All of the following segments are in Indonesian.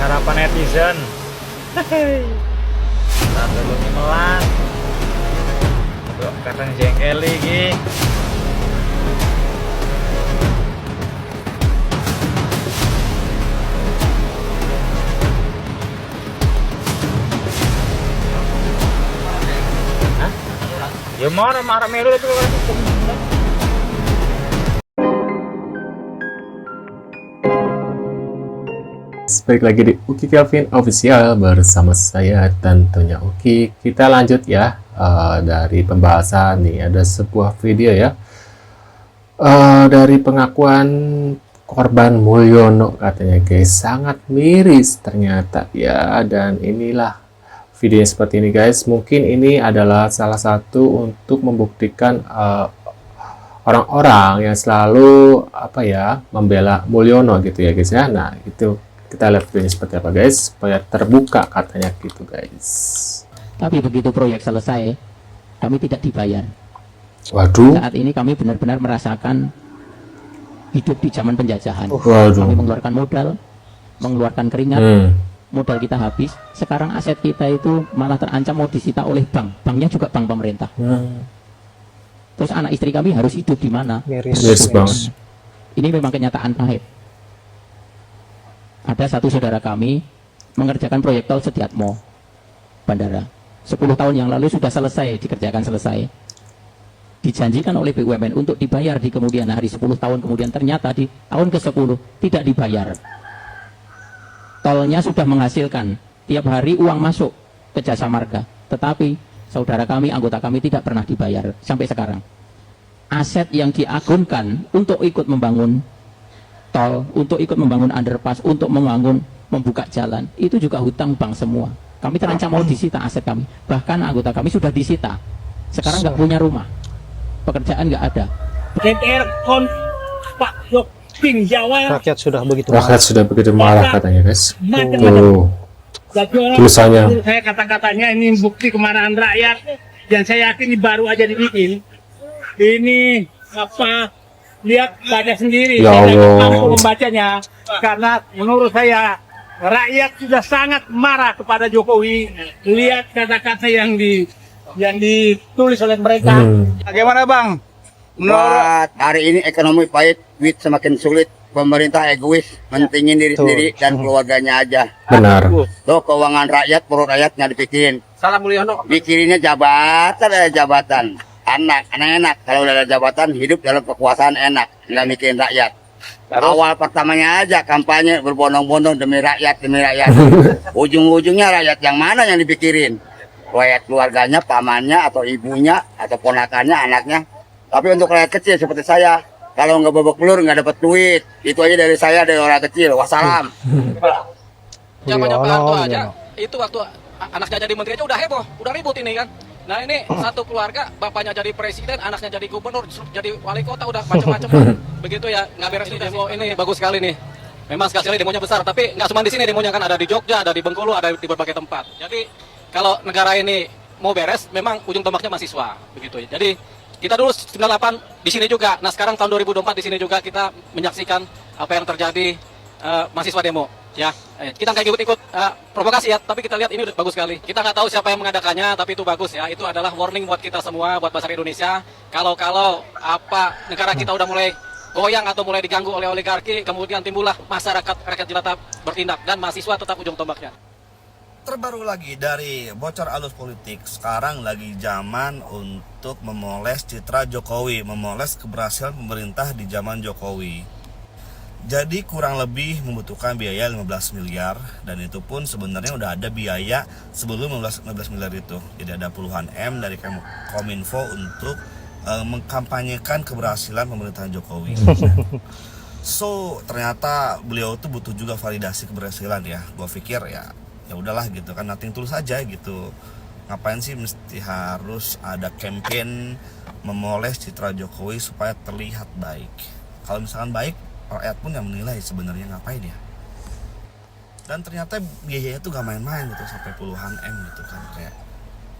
harapan netizen. Satu lu melan. Kok kadang jengkel lagi. Hah? Ya marah melu itu. Baik lagi di Uki Kelvin Official bersama saya tentunya Uki. Kita lanjut ya dari pembahasan nih, ada sebuah video ya dari pengakuan korban Mulyono katanya guys, sangat miris ternyata ya. Dan inilah videonya seperti ini guys. Mungkin ini adalah salah satu untuk membuktikan orang-orang yang selalu membela Mulyono gitu ya guys ya. Nah itu kita lihat videonya seperti apa guys, supaya terbuka katanya gitu guys. Tapi begitu proyek selesai, kami tidak dibayar. Waduh. Saat ini kami benar-benar merasakan hidup di zaman penjajahan. Waduh. Kami mengeluarkan modal, mengeluarkan keringat, modal kita habis. Sekarang aset kita itu malah terancam mau disita oleh bank. Banknya juga bank pemerintah. Terus anak istri kami harus hidup di mana? Yes, banget. Ini memang kenyataan pahit. Ada satu saudara kami mengerjakan proyek tol Sediatmo Bandara 10 tahun yang lalu sudah selesai, dikerjakan selesai, dijanjikan oleh BUMN untuk dibayar di kemudian hari. 10 tahun kemudian ternyata di tahun ke-10 tidak dibayar. Tolnya sudah menghasilkan tiap hari uang masuk ke jasa marga, tetapi saudara kami, anggota kami tidak pernah dibayar sampai sekarang. Aset yang diagunkan untuk ikut membangun tol, untuk ikut membangun underpass, untuk membuka jalan, itu juga hutang bank semua. Kami terancam mau disita aset kami. Bahkan anggota kami sudah disita. Sekarang nggak punya rumah, pekerjaan nggak ada. DPR Pak Yoking Jawa. Rakyat sudah begitu marah katanya guys. Macam-macam. Tulisannya. Saya kata-katanya ini bukti kemarahan rakyat, dan saya yakin ini baru aja dibikin. Ini lihat baca sendiri, Ya saya Allah. mampu membacanya, karena menurut saya rakyat sudah sangat marah kepada Jokowi. Lihat kata-kata yang ditulis oleh mereka. Bagaimana Bang? Menurut hari ini ekonomi pahit, duit semakin sulit, pemerintah egois, mentingin diri sendiri dan keluarganya aja. Benar. Tuh keuangan rakyat, perut rakyatnya dipikirin. Salam Mulyono. Pikirinnya jabatan, ada jabatan. Anak enak, kalau udah ada jabatan, hidup dalam kekuasaan enak, nggak mikirin rakyat. Awal pertamanya aja kampanye berbondong-bondong demi rakyat. Ujung-ujungnya rakyat yang mana yang dipikirin? Rakyat keluarganya, pamannya, atau ibunya, atau ponakannya, anaknya. Tapi untuk rakyat kecil seperti saya, kalau nggak babak belur nggak dapat duit. Itu aja dari saya, dari orang kecil. Wassalam. Zamannya Pak Harto aja, itu waktu anaknya jadi menteri aja udah heboh, udah ribut ini kan. Nah ini satu keluarga, bapaknya jadi presiden, anaknya jadi gubernur, jadi wali kota, udah macam-macam. Begitu ya, nggak beres ini demo. Ini bagus sekali nih. Memang sekali demonya besar, tapi nggak cuma di sini demonya, kan ada di Jogja, ada di Bengkulu, ada di berbagai tempat. Jadi kalau negara ini mau beres, memang ujung tombaknya mahasiswa, begitu ya. Jadi kita dulu 98 di sini juga. Nah sekarang tahun 2024 di sini juga kita menyaksikan apa yang terjadi, mahasiswa demo. Ya, kita nggak ikut-ikut provokasi ya, tapi kita lihat ini udah bagus sekali. Kita nggak tahu siapa yang mengadakannya, tapi itu bagus ya. Itu adalah warning buat kita semua, buat masyarakat Indonesia. Kalau negara kita udah mulai goyang atau mulai diganggu oleh oligarki, kemudian timbullah masyarakat, rakyat jelata bertindak, dan mahasiswa tetap ujung tombaknya. Terbaru lagi dari Bocor Alus Politik, sekarang lagi zaman untuk memoles citra Jokowi, memoles keberhasilan pemerintah di zaman Jokowi. Jadi kurang lebih membutuhkan biaya 15 miliar, dan itu pun sebenarnya udah ada biaya sebelum 15 miliar itu. Jadi ada puluhan M dari Kominfo untuk mengkampanyekan keberhasilan pemerintahan Jokowi. So ternyata beliau tuh butuh juga validasi keberhasilan ya. Gue pikir ya udahlah gitu kan, nothing tulus aja gitu. Ngapain sih mesti harus ada campaign memoles citra Jokowi supaya terlihat baik? Kalau misalkan baik, rakyat pun yang menilai sebenarnya ngapain ya. Dan ternyata biayanya tuh gak main-main gitu, sampai puluhan M gitu kan. Kayak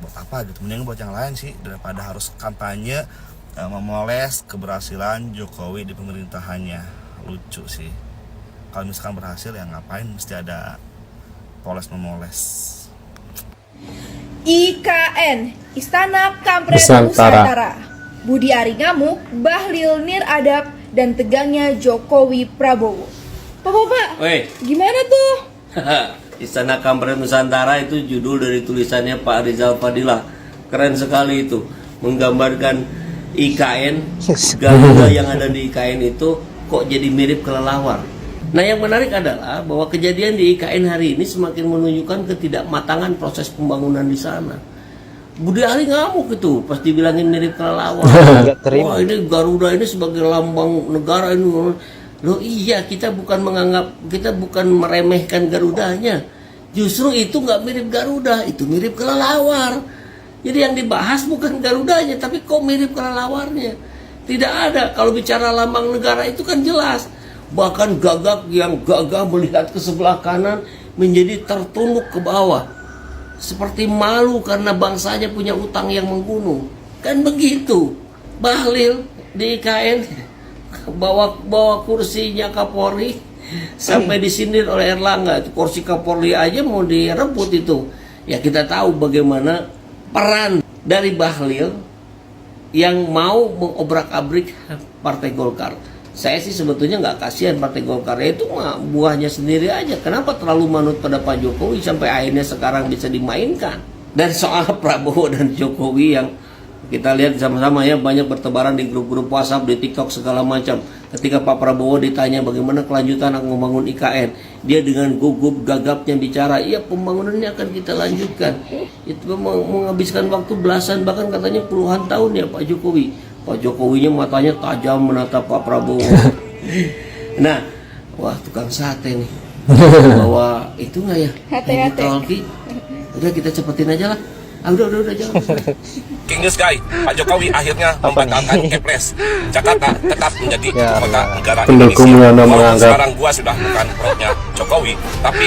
buat apa gitu, mending buat yang lain sih, daripada harus kampanye memoles keberhasilan Jokowi di pemerintahannya. Lucu sih. Kalau misalkan berhasil ya ngapain mesti ada poles memoles. IKN, Istana Kampret Nusantara. Nusantara. Budi Ari Ngamuk, Bahlil Niradab, dan tegangnya Jokowi Prabowo. Pak, Woi, gimana tuh? Istana Kampret Nusantara itu judul dari tulisannya Pak Rizal Fadilah. Keren sekali itu, menggambarkan IKN, Garuda yang ada di IKN itu kok jadi mirip kelelawar. Nah, yang menarik adalah bahwa kejadian di IKN hari ini semakin menunjukkan ketidakmatangan proses pembangunan di sana. Budi Ari ngamuk itu pas dibilangin mirip kelelawar. Wah, ini Garuda ini sebagai lambang negara ini. Loh iya, kita bukan meremehkan Garudanya. Justru itu nggak mirip Garuda, itu mirip kelelawar. Jadi yang dibahas bukan Garudanya, tapi kok mirip kelelawarnya. Tidak ada, kalau bicara lambang negara itu kan jelas. Bahkan gagak yang gagah melihat ke sebelah kanan menjadi tertunduk ke bawah. Seperti malu karena bangsanya punya utang yang menggunung. Kan begitu. Bahlil di IKN bawa kursinya Kapolri sampai disindir oleh Erlangga. Itu kursi Kapolri aja mau direbut itu. Ya kita tahu bagaimana peran dari Bahlil yang mau mengobrak-abrik Partai Golkar. Saya sih sebetulnya nggak kasihan Partai Golkar, itu mah buahnya sendiri aja. Kenapa terlalu manut pada Pak Jokowi sampai akhirnya sekarang bisa dimainkan? Dan soal Prabowo dan Jokowi yang kita lihat sama-sama ya, banyak bertebaran di grup-grup WhatsApp, di TikTok segala macam. Ketika Pak Prabowo ditanya bagaimana kelanjutan akan membangun IKN, dia dengan gugup gagapnya bicara, iya pembangunannya akan kita lanjutkan. Itu menghabiskan waktu belasan bahkan katanya puluhan tahun ya Pak Jokowi. Pak Jokowinya matanya tajam menatap Pak Prabowo. Nah, wah tukang sate nih. Bawa itu nggak ya? Hati-hati. Udah kita cepetin aja lah. Udah jangan. King News Guy, Pak Jokowi akhirnya membatalkan Kepres. Jakarta tetap menjadi ibu kota negara Pendukung Indonesia. Mulyono Walaupun menganggap sekarang gua sudah bukan pro-nya Jokowi, tapi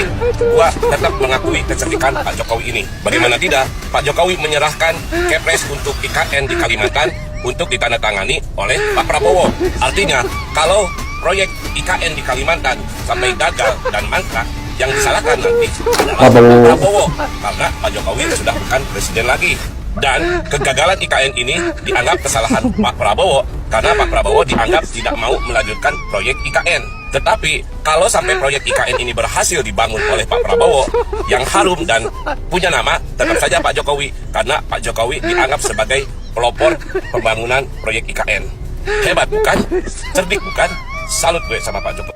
gua tetap mengakui kecerdikan Pak Jokowi ini. Bagaimana tidak, Pak Jokowi menyerahkan Kepres untuk IKN di Kalimantan untuk ditandatangani oleh Pak Prabowo. Artinya, kalau proyek IKN di Kalimantan sampai gagal dan mangkrak, yang disalahkan nanti adalah Pak Prabowo, karena Pak Jokowi sudah bukan presiden lagi. Dan kegagalan IKN ini dianggap kesalahan Pak Prabowo karena Pak Prabowo dianggap tidak mau melanjutkan proyek IKN. Tetapi kalau sampai proyek IKN ini berhasil dibangun oleh Pak Prabowo yang harum dan punya nama, tetap saja Pak Jokowi, karena Pak Jokowi dianggap sebagai pelopor pembangunan proyek IKN. Hebat bukan? Cerdik bukan? Salut gue sama Pak Jokowi.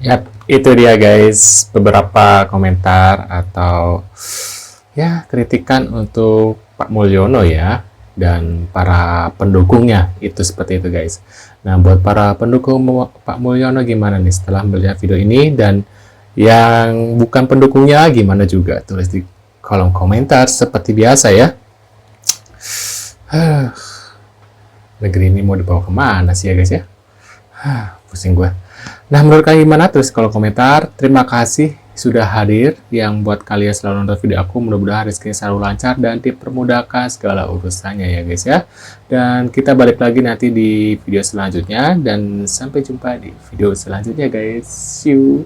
Yap, itu dia guys beberapa komentar atau ya kritikan untuk Pak Mulyono ya dan para pendukungnya, itu seperti itu guys. Nah, buat para pendukung Pak Mulyono gimana nih setelah melihat video ini, dan yang bukan pendukungnya gimana juga, tulis di kolom komentar seperti biasa ya. Negeri ini mau dibawa kemana sih ya guys ya? Pusing gue. Nah, menurut kalian gimana? Tulis kolom komentar. Terima kasih sudah hadir. Yang buat kalian selalu nonton video aku, mudah-mudahan rezekinya selalu lancar dan dipermudahkan segala urusannya ya guys ya. Dan kita balik lagi nanti di video selanjutnya, dan sampai jumpa di video selanjutnya guys. See you.